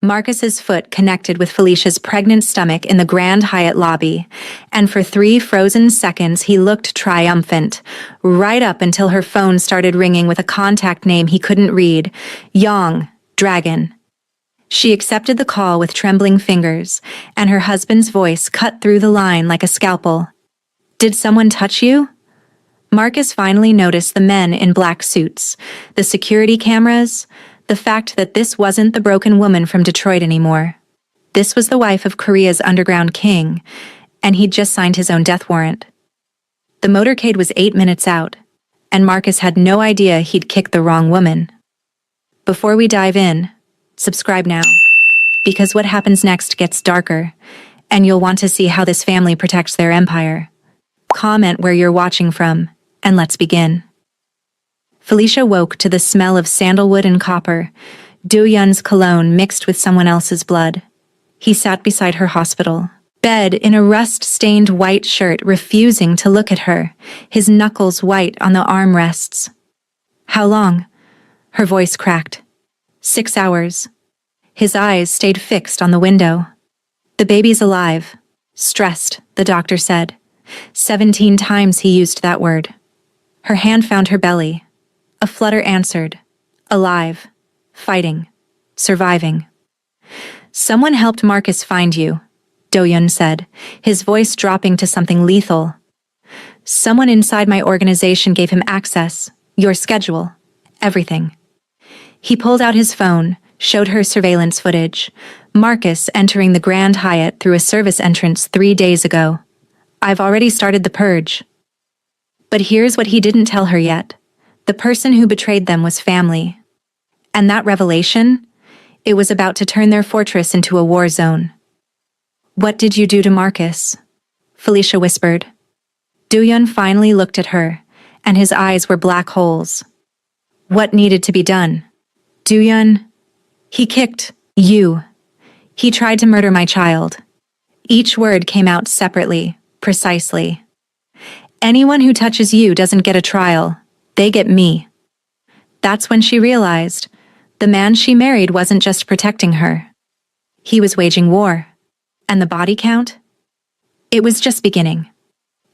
Marcus's foot connected with Felicia's pregnant stomach in the Grand Hyatt lobby, and for 3 frozen seconds he looked triumphant, right up until her phone started ringing with a contact name he couldn't read, Yong, Dragon. She accepted the call with trembling fingers, and her husband's voice cut through the line like a scalpel. "Did someone touch you?" Marcus finally noticed the men in black suits, the security cameras, the fact that this wasn't the broken woman from Detroit anymore. This was the wife of Korea's underground king, and he'd just signed his own death warrant. The motorcade was 8 minutes out, and Marcus had no idea he'd kicked the wrong woman. Before we dive in, subscribe now, because what happens next gets darker, and you'll want to see how this family protects their empire. Comment where you're watching from, and let's begin. Felicia woke to the smell of sandalwood and copper, Do-Yun's cologne mixed with someone else's blood. He sat beside her hospital bed in a rust-stained white shirt, refusing to look at her, his knuckles white on the armrests. "How long?" Her voice cracked. 6 hours. His eyes stayed fixed on the window. "The baby's alive." "Stressed," the doctor said. 17 times he used that word. Her hand found her belly. A flutter answered. "Alive. Fighting. Surviving." "Someone helped Marcus find you," Do-Yun said, his voice dropping to something lethal. "Someone inside my organization gave him access, your schedule, everything." He pulled out his phone, showed her surveillance footage. Marcus entering the Grand Hyatt through a service entrance 3 days ago. "I've already started the purge." But here's what he didn't tell her yet. The person who betrayed them was family. And that revelation? It was about to turn their fortress into a war zone. "What did you do to Marcus?" Felicia whispered. Do-Yun finally looked at her, and his eyes were black holes. "What needed to be done?" "Do-Yun, he kicked you. He tried to murder my child." Each word came out separately, precisely. "Anyone who touches you doesn't get a trial. They get me." That's when she realized the man she married wasn't just protecting her. He was waging war. And the body count? It was just beginning.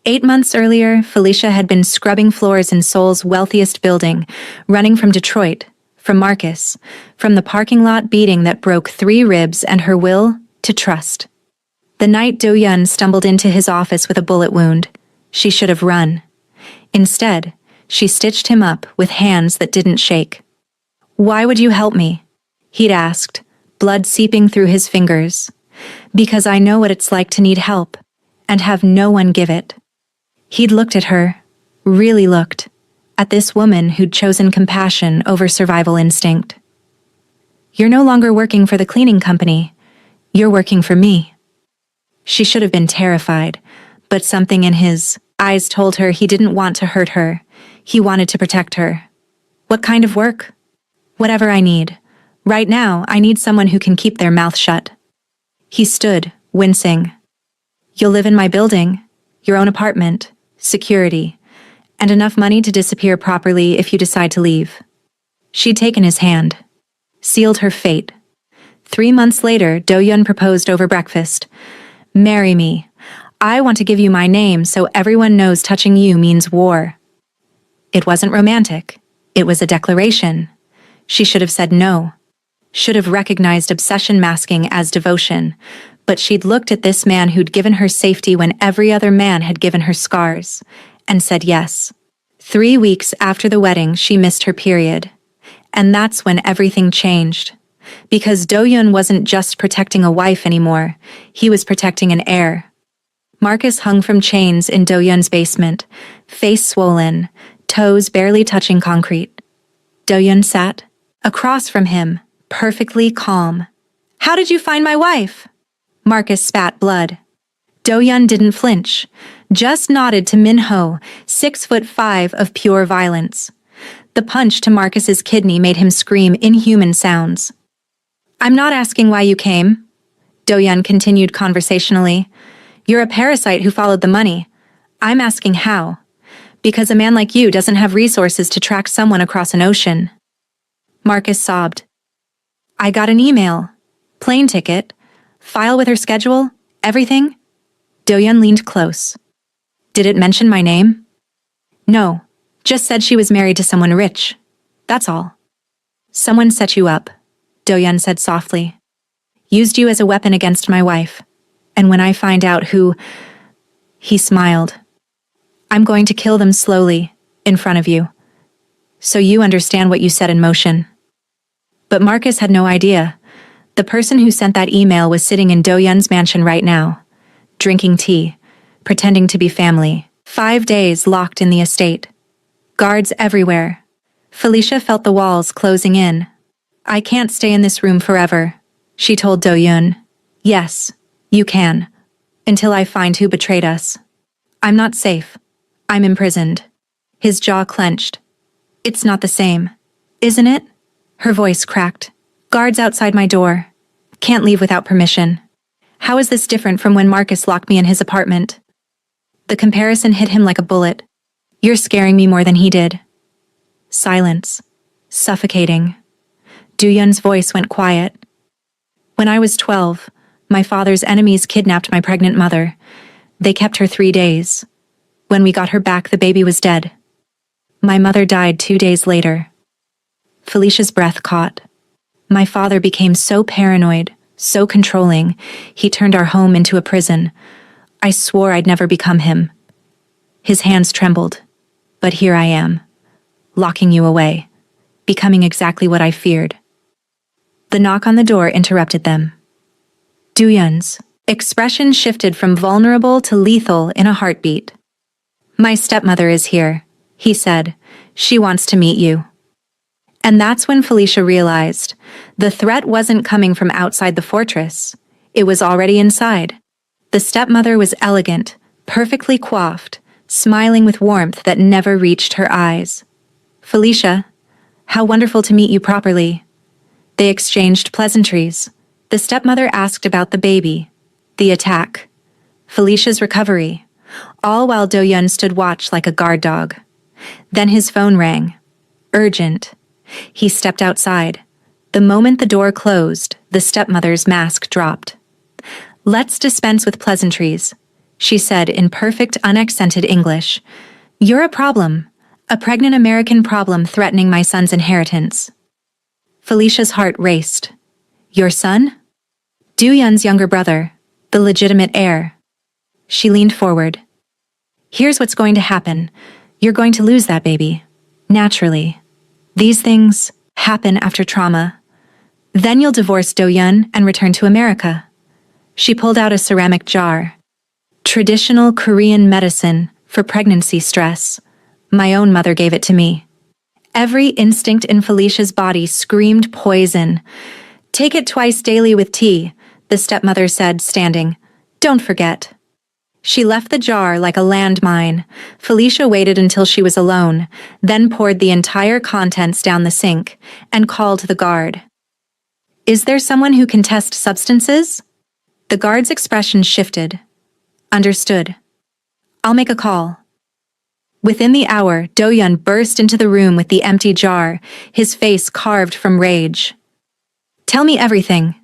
8 months earlier, Felicia had been scrubbing floors in Seoul's wealthiest building, running from Detroit, from Marcus, from the parking lot beating that broke 3 ribs and her will to trust. The night Do-Yun stumbled into his office with a bullet wound, she should have run. Instead, she stitched him up with hands that didn't shake. "Why would you help me?" he'd asked, blood seeping through his fingers. "Because I know what it's like to need help, and have no one give it." He'd looked at her, really looked, at this woman who'd chosen compassion over survival instinct. "You're no longer working for the cleaning company. You're working for me." She should have been terrified, but something in his eyes told her he didn't want to hurt her. He wanted to protect her. "What kind of work?" "Whatever I need. Right now, I need someone who can keep their mouth shut." He stood, wincing. "You'll live in my building, your own apartment, security, and enough money to disappear properly if you decide to leave." She'd taken his hand. Sealed her fate. 3 months later, Do-Yun proposed over breakfast. "Marry me. I want to give you my name so everyone knows touching you means war." It wasn't romantic. It was a declaration. She should have said no. Should have recognized obsession masking as devotion. But she'd looked at this man who'd given her safety when every other man had given her scars, and said yes. 3 weeks after the wedding, she missed her period. And that's when everything changed. Because Do-Yun wasn't just protecting a wife anymore, he was protecting an heir. Marcus hung from chains in Do-Yun's basement, face swollen, toes barely touching concrete. Do-Yun sat across from him, perfectly calm. "How did you find my wife?" Marcus spat blood. Do-Yun didn't flinch, just nodded to Min-ho, 6'5" of pure violence. The punch to Marcus's kidney made him scream inhuman sounds. "I'm not asking why you came," Do-Yun continued conversationally. "You're a parasite who followed the money. I'm asking how. Because a man like you doesn't have resources to track someone across an ocean." Marcus sobbed. "I got an email. Plane ticket, file with her schedule, everything? Do-yeon leaned close. Did it mention my name? No, just said she was married to someone rich. That's all. Someone set you up, Do-yeon said softly. Used you as a weapon against my wife. And when I find out who... He smiled. I'm going to kill them slowly, in front of you. So you understand what you set in motion. But Marcus had no idea. The person who sent that email was sitting in Do-yeon's mansion right now, drinking tea, pretending to be family. 5 days locked in the estate. Guards everywhere. Felicia felt the walls closing in. I can't stay in this room forever, she told Do-yeon. Yes, you can. Until I find who betrayed us. I'm not safe. I'm imprisoned. His jaw clenched. It's not the same, isn't it? Her voice cracked. Guards outside my door. Can't leave without permission. How is this different from when Marcus locked me in his apartment? The comparison hit him like a bullet. You're scaring me more than he did. Silence. Suffocating. Do-yeon's voice went quiet. When I was 12, my father's enemies kidnapped my pregnant mother. They kept her 3 days. When we got her back, the baby was dead. My mother died 2 days later. Felicia's breath caught. My father became so paranoid, so controlling, he turned our home into a prison. I swore I'd never become him. His hands trembled. But here I am, locking you away, becoming exactly what I feared. The knock on the door interrupted them. Do-yeon's expression shifted from vulnerable to lethal in a heartbeat. My stepmother is here, he said. She wants to meet you. And that's when Felicia realized the threat wasn't coming from outside the fortress. It was already inside. The stepmother was elegant, perfectly coiffed, smiling with warmth that never reached her eyes. Felicia, how wonderful to meet you properly. They exchanged pleasantries. The stepmother asked about the baby, the attack, Felicia's recovery, all while Do-yeon stood watch like a guard dog. Then his phone rang. Urgent. He stepped outside. The moment the door closed, the stepmother's mask dropped. Let's dispense with pleasantries, she said in perfect unaccented English. You're a problem, a pregnant American problem threatening my son's inheritance. Felicia's heart raced. Your son? Do-yeon's younger brother, the legitimate heir. She leaned forward. Here's what's going to happen. You're going to lose that baby. Naturally. These things happen after trauma. Then you'll divorce Do-yeon and return to America. She pulled out a ceramic jar. Traditional Korean medicine for pregnancy stress. My own mother gave it to me. Every instinct in Felicia's body screamed poison. Take it twice daily with tea, the stepmother said, standing. Don't forget. She left the jar like a landmine. Felicia waited until she was alone, then poured the entire contents down the sink and called the guard. Is there someone who can test substances? The guard's expression shifted. Understood. I'll make a call. Within the hour, Do-yeon burst into the room with the empty jar, his face carved from rage. Tell me everything.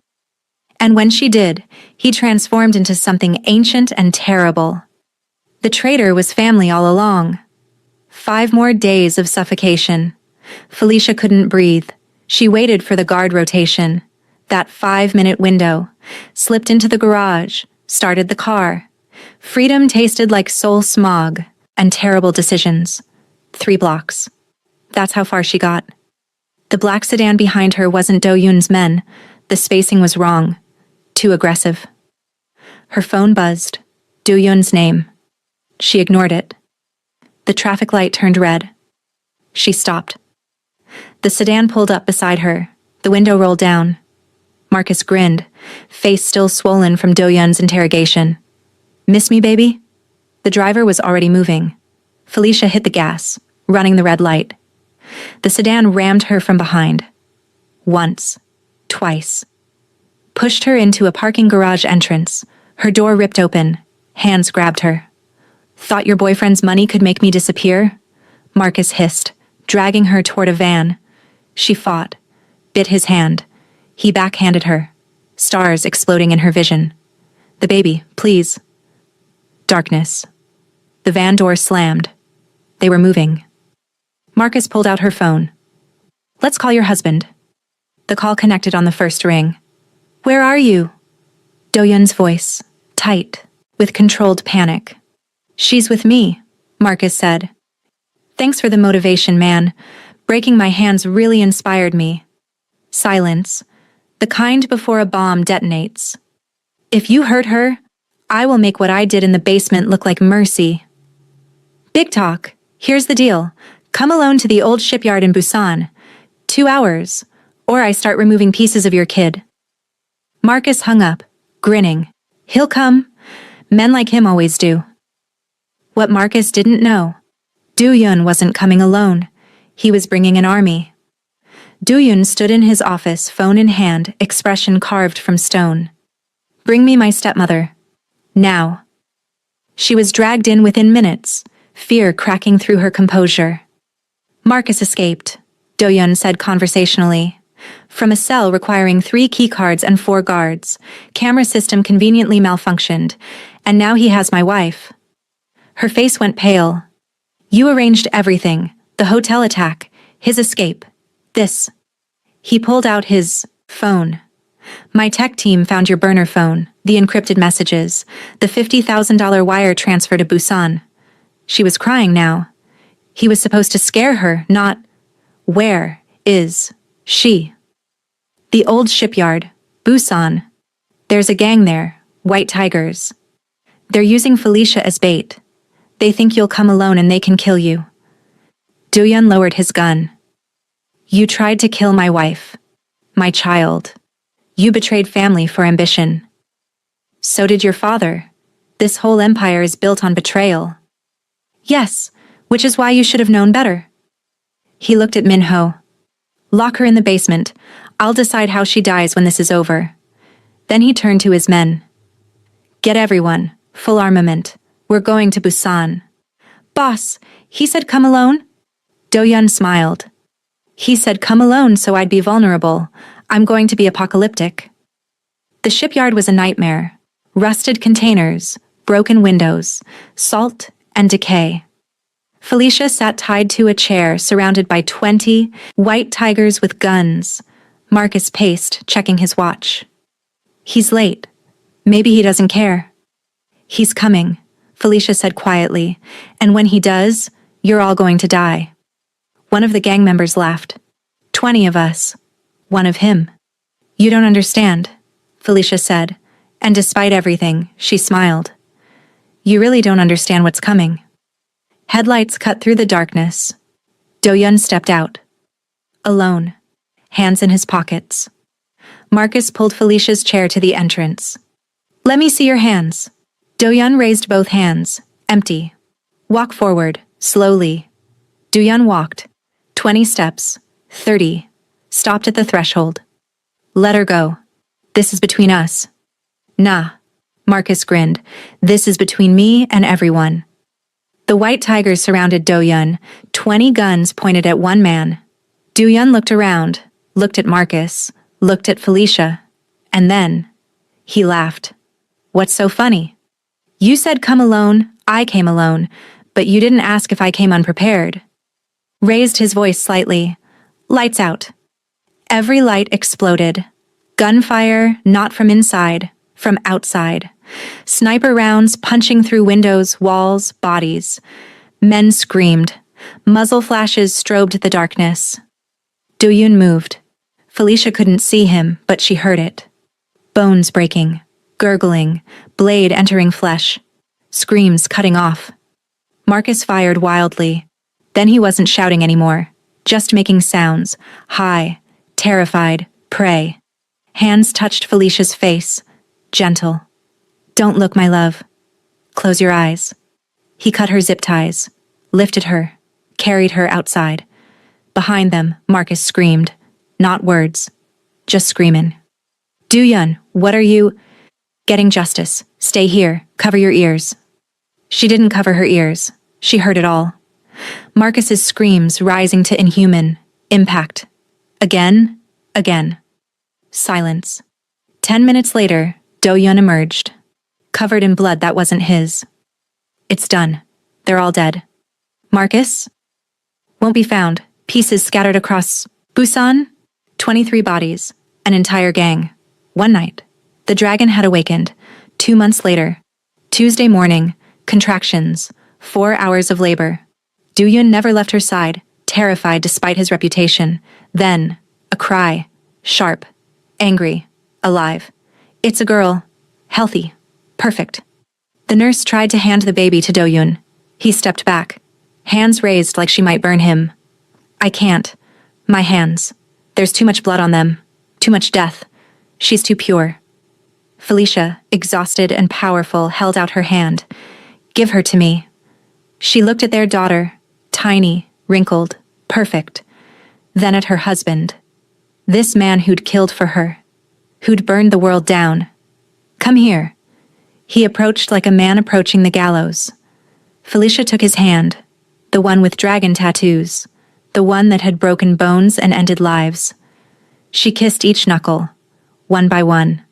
And when she did, he transformed into something ancient and terrible. The traitor was family all along. 5 more days of suffocation. Felicia couldn't breathe. She waited for the guard rotation. That 5-minute window. Slipped into the garage. Started the car. Freedom tasted like soul smog and terrible decisions. 3 blocks. That's how far she got. The black sedan behind her wasn't Do-yeon's men. The spacing was wrong. Too aggressive. Her phone buzzed. Do-yeon's name. She ignored it. The traffic light turned red. She stopped. The sedan pulled up beside her. The window rolled down. Marcus grinned, face still swollen from Do-yeon's interrogation. Miss me, baby? The driver was already moving. Felicia hit the gas, running the red light. The sedan rammed her from behind. Once. Twice. Pushed her into a parking garage entrance. Her door ripped open. Hands grabbed her. Thought your boyfriend's money could make me disappear? Marcus hissed, dragging her toward a van. She fought. Bit his hand. He backhanded her. Stars exploding in her vision. The baby, please. Darkness. The van door slammed. They were moving. Marcus pulled out her phone. Let's call your husband. The call connected on the first ring. Where are you? Do-Yun's voice, tight, with controlled panic. She's with me, Marcus said. Thanks for the motivation, man. Breaking my hands really inspired me. Silence. The kind before a bomb detonates. If you hurt her, I will make what I did in the basement look like mercy. Big talk. Here's the deal. Come alone to the old shipyard in Busan. 2 hours, or I start removing pieces of your kid. Marcus hung up, grinning. He'll come. Men like him always do. What Marcus didn't know. Do-Yun wasn't coming alone. He was bringing an army. Do-Yun stood in his office, phone in hand, expression carved from stone. Bring me my stepmother. Now. She was dragged in within minutes, fear cracking through her composure. Marcus escaped, Do-Yun said conversationally. From a cell requiring 3 keycards and 4 guards, camera system conveniently malfunctioned, and now he has my wife. Her face went pale. You arranged everything, the hotel attack, his escape, this. He pulled out his phone. My tech team found your burner phone, the encrypted messages, the $50,000 wire transfer to Busan. She was crying now. He was supposed to scare her, not, where is she? The old shipyard, Busan. There's a gang there, white tigers. They're using Felicia as bait. They think you'll come alone and they can kill you. Do-Yun lowered his gun. You tried to kill my wife. My child. You betrayed family for ambition. So did your father. This whole empire is built on betrayal. Yes, which is why you should have known better. He looked at Minho. Lock her in the basement. I'll decide how she dies when this is over. Then he turned to his men. Get everyone, full armament. We're going to Busan. Boss, he said come alone? Do-Yun smiled. He said come alone so I'd be vulnerable. I'm going to be apocalyptic. The shipyard was a nightmare. Rusted containers, broken windows, salt and decay. Felicia sat tied to a chair surrounded by 20 white tigers with guns. Marcus paced, checking his watch. He's late. Maybe he doesn't care. He's coming, Felicia said quietly, and when he does, you're all going to die. One of the gang members laughed. 20 of us. One of him. You don't understand, Felicia said, and despite everything, she smiled. You really don't understand what's coming. Headlights cut through the darkness. Do-Yun stepped out. Alone. Hands in his pockets. Marcus pulled Felicia's chair to the entrance. Let me see your hands. Do-Yun raised both hands, empty. Walk forward, slowly. Do-Yun walked. 20 steps, 30. Stopped at the threshold. Let her go. This is between us. Nah. Marcus grinned. This is between me and everyone. The white tigers surrounded Do-Yun, 20 guns pointed at one man. Do-Yun looked around, looked at Marcus, looked at Felicia, and then he laughed. What's so funny? You said come alone, I came alone, but you didn't ask if I came unprepared. Raised his voice slightly. Lights out. Every light exploded. Gunfire, not from inside, from outside. Sniper rounds punching through windows, walls, bodies. Men screamed. Muzzle flashes strobed the darkness. Do-Yun moved. Felicia couldn't see him, but she heard it. Bones breaking, gurgling, blade entering flesh. Screams cutting off. Marcus fired wildly. Then he wasn't shouting anymore, just making sounds, high, terrified, prey. Hands touched Felicia's face, gentle. Don't look, my love. Close your eyes. He cut her zip ties, lifted her, carried her outside. Behind them, Marcus screamed. Not words, just screaming. Do-Yun, what are you? Getting justice. Stay here. Cover your ears. She didn't cover her ears. She heard it all. Marcus's screams rising to inhuman. Impact. Again. Silence. 10 minutes later, Do-yun emerged, covered in blood that wasn't his. It's done. They're all dead. Marcus? Won't be found. Pieces scattered across Busan? 23 bodies. An entire gang. One night. The dragon had awakened. 2 months later. Tuesday morning. Contractions. 4 hours of labor. Do-yun never left her side, terrified despite his reputation. Then, a cry. Sharp. Angry. Alive. It's a girl. Healthy. Perfect. The nurse tried to hand the baby to Do-yun. He stepped back, hands raised like she might burn him. I can't. My hands. There's too much blood on them. Too much death. She's too pure. Felicia, exhausted and powerful, held out her hand. Give her to me. She looked at their daughter, tiny, wrinkled, perfect. Then at her husband. This man who'd killed for her. Who'd burned the world down. Come here. He approached like a man approaching the gallows. Felicia took his hand, the one with dragon tattoos, the one that had broken bones and ended lives. She kissed each knuckle, one by one.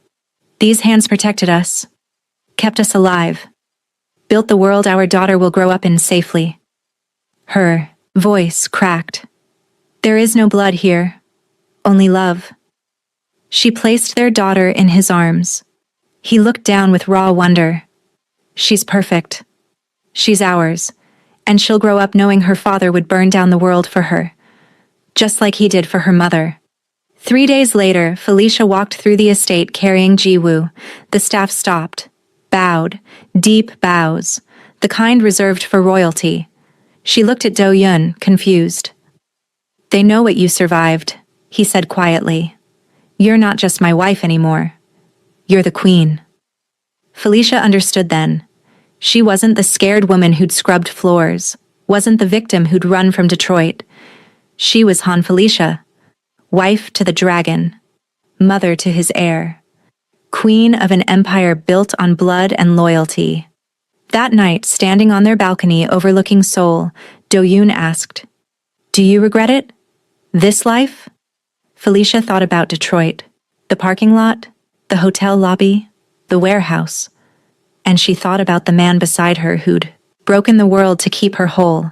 These hands protected us, kept us alive, built the world our daughter will grow up in safely. Her voice cracked. There is no blood here, only love. She placed their daughter in his arms. He looked down with raw wonder. She's perfect. She's ours, and she'll grow up knowing her father would burn down the world for her, just like he did for her mother. 3 days later, Felicia walked through the estate carrying Jiwoo. The staff stopped, bowed, deep bows, the kind reserved for royalty. She looked at Do-yun, confused. They know what you survived, he said quietly. You're not just my wife anymore. You're the queen. Felicia understood then. She wasn't the scared woman who'd scrubbed floors, wasn't the victim who'd run from Detroit. She was Han Felicia, wife to the dragon, mother to his heir, queen of an empire built on blood and loyalty. That night, standing on their balcony overlooking Seoul, Do-yun asked, Do you regret it? This life? Felicia thought about Detroit, the parking lot, the hotel lobby, the warehouse, and she thought about the man beside her who'd broken the world to keep her whole.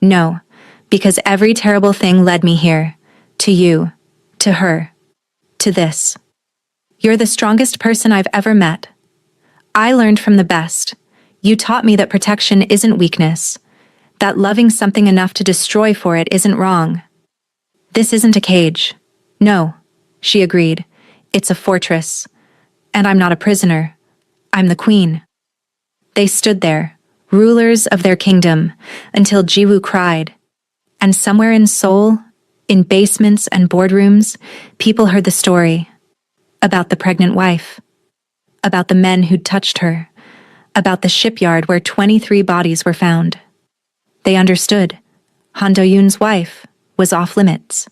No, because every terrible thing led me here, to you, to her, to this. You're the strongest person I've ever met. I learned from the best. You taught me that protection isn't weakness, that loving something enough to destroy for it isn't wrong. This isn't a cage. No, she agreed. It's a fortress. And I'm not a prisoner. I'm the queen. They stood there, rulers of their kingdom, until Jiwoo cried. And somewhere in Seoul, in basements and boardrooms, people heard the story. About the pregnant wife. About the men who'd touched her. About the shipyard where 23 bodies were found. They understood. Han Do-yun's wife was off limits.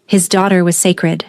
His daughter was sacred.